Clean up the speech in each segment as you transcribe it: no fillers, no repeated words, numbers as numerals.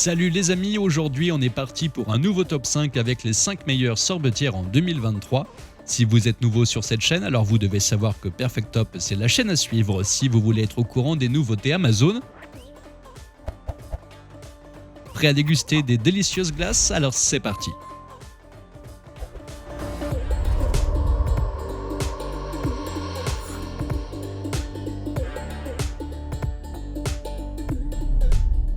Salut les amis, aujourd'hui on est parti pour un nouveau top 5 avec les 5 meilleures sorbetières en 2023. Si vous êtes nouveau sur cette chaîne, alors vous devez savoir que Perfect Top c'est la chaîne à suivre si vous voulez être au courant des nouveautés Amazon. Prêt à déguster des délicieuses glaces? Alors c'est parti.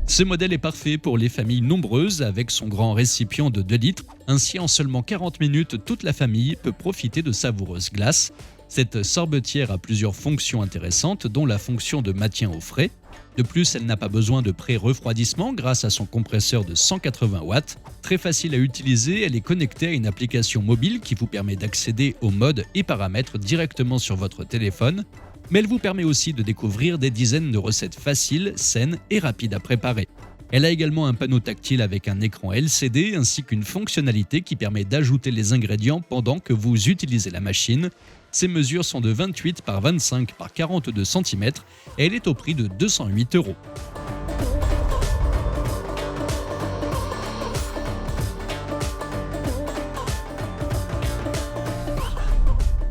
Ce modèle est parfait pour les familles nombreuses avec son grand récipient de 2 litres. Ainsi, en seulement 40 minutes, toute la famille peut profiter de savoureuses glaces. Cette sorbetière a plusieurs fonctions intéressantes, dont la fonction de maintien au frais. De plus, elle n'a pas besoin de pré-refroidissement grâce à son compresseur de 180 watts. Très facile à utiliser, elle est connectée à une application mobile qui vous permet d'accéder aux modes et paramètres directement sur votre téléphone. Mais elle vous permet aussi de découvrir des dizaines de recettes faciles, saines et rapides à préparer. Elle a également un panneau tactile avec un écran LCD ainsi qu'une fonctionnalité qui permet d'ajouter les ingrédients pendant que vous utilisez la machine. Ses mesures sont de 28 par 25 par 42 cm et elle est au prix de 208 €.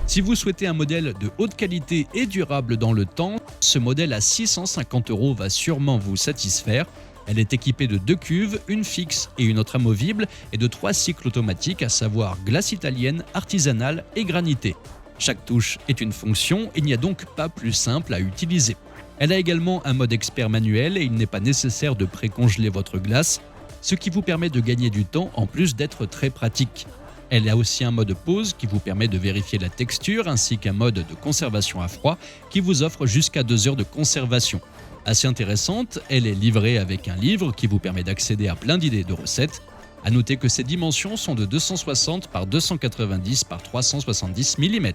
Si vous souhaitez un modèle de haute qualité et durable dans le temps, ce modèle à 650 € va sûrement vous satisfaire. Elle est équipée de 2 cuves, une fixe et une autre amovible, et de 3 cycles automatiques, à savoir glace italienne, artisanale et granitée. Chaque touche est une fonction, il n'y a donc pas plus simple à utiliser. Elle a également un mode expert manuel et il n'est pas nécessaire de précongeler votre glace, ce qui vous permet de gagner du temps en plus d'être très pratique. Elle a aussi un mode pause qui vous permet de vérifier la texture ainsi qu'un mode de conservation à froid qui vous offre jusqu'à 2 heures de conservation. Assez intéressante, elle est livrée avec un livre qui vous permet d'accéder à plein d'idées de recettes. A noter que ses dimensions sont de 260 par 290 par 370 mm.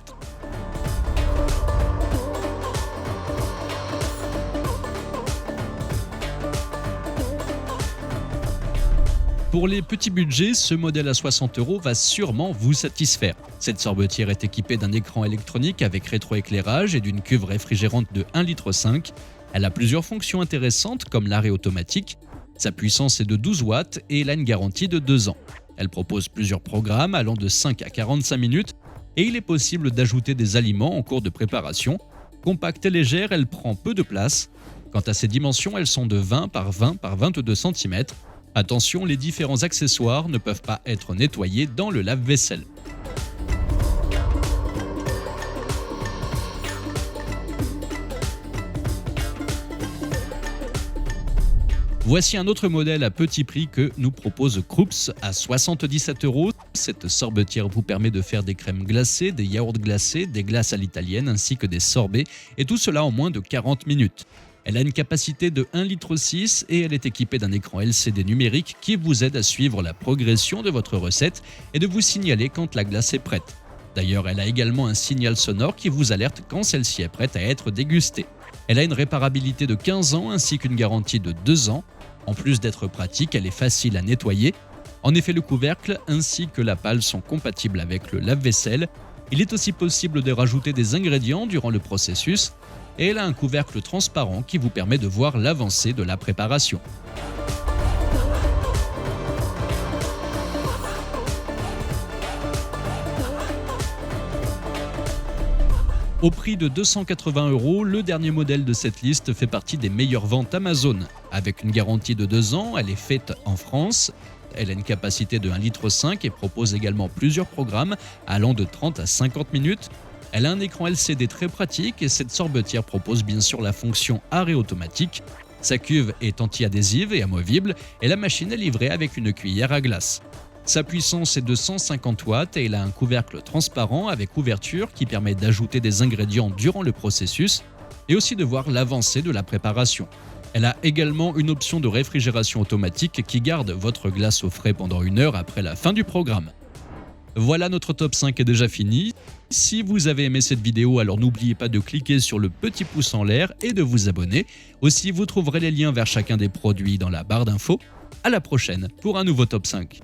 Pour les petits budgets, ce modèle à 60 € va sûrement vous satisfaire. Cette sorbetière est équipée d'un écran électronique avec rétroéclairage et d'une cuve réfrigérante de 1,5 litre. Elle a plusieurs fonctions intéressantes comme l'arrêt automatique. Sa puissance est de 12 watts et elle a une garantie de 2 ans. Elle propose plusieurs programmes allant de 5 à 45 minutes et il est possible d'ajouter des aliments en cours de préparation. Compacte et légère, elle prend peu de place. Quant à ses dimensions, elles sont de 20 par 20 par 22 cm. Attention, les différents accessoires ne peuvent pas être nettoyés dans le lave-vaisselle. Voici un autre modèle à petit prix que nous propose Krups à 77 €. Cette sorbetière vous permet de faire des crèmes glacées, des yaourts glacés, des glaces à l'italienne ainsi que des sorbets, et tout cela en moins de 40 minutes. Elle a une capacité de 1,6 litre et elle est équipée d'un écran LCD numérique qui vous aide à suivre la progression de votre recette et de vous signaler quand la glace est prête. D'ailleurs, elle a également un signal sonore qui vous alerte quand celle-ci est prête à être dégustée. Elle a une réparabilité de 15 ans ainsi qu'une garantie de 2 ans. En plus d'être pratique, elle est facile à nettoyer. En effet, le couvercle ainsi que la pale sont compatibles avec le lave-vaisselle. Il est aussi possible de rajouter des ingrédients durant le processus. Et elle a un couvercle transparent qui vous permet de voir l'avancée de la préparation. Au prix de 280 €, le dernier modèle de cette liste fait partie des meilleures ventes Amazon. Avec une garantie de 2 ans, elle est faite en France. Elle a une capacité de 1,5 litre et propose également plusieurs programmes allant de 30 à 50 minutes. Elle a un écran LCD très pratique et cette sorbetière propose bien sûr la fonction arrêt automatique. Sa cuve est anti-adhésive et amovible et la machine est livrée avec une cuillère à glace. Sa puissance est de 150 watts et elle a un couvercle transparent avec ouverture qui permet d'ajouter des ingrédients durant le processus et aussi de voir l'avancée de la préparation. Elle a également une option de réfrigération automatique qui garde votre glace au frais pendant 1 heure après la fin du programme. Voilà, notre top 5 est déjà fini. Si vous avez aimé cette vidéo, alors n'oubliez pas de cliquer sur le petit pouce en l'air et de vous abonner. Aussi, vous trouverez les liens vers chacun des produits dans la barre d'infos. À la prochaine pour un nouveau top 5.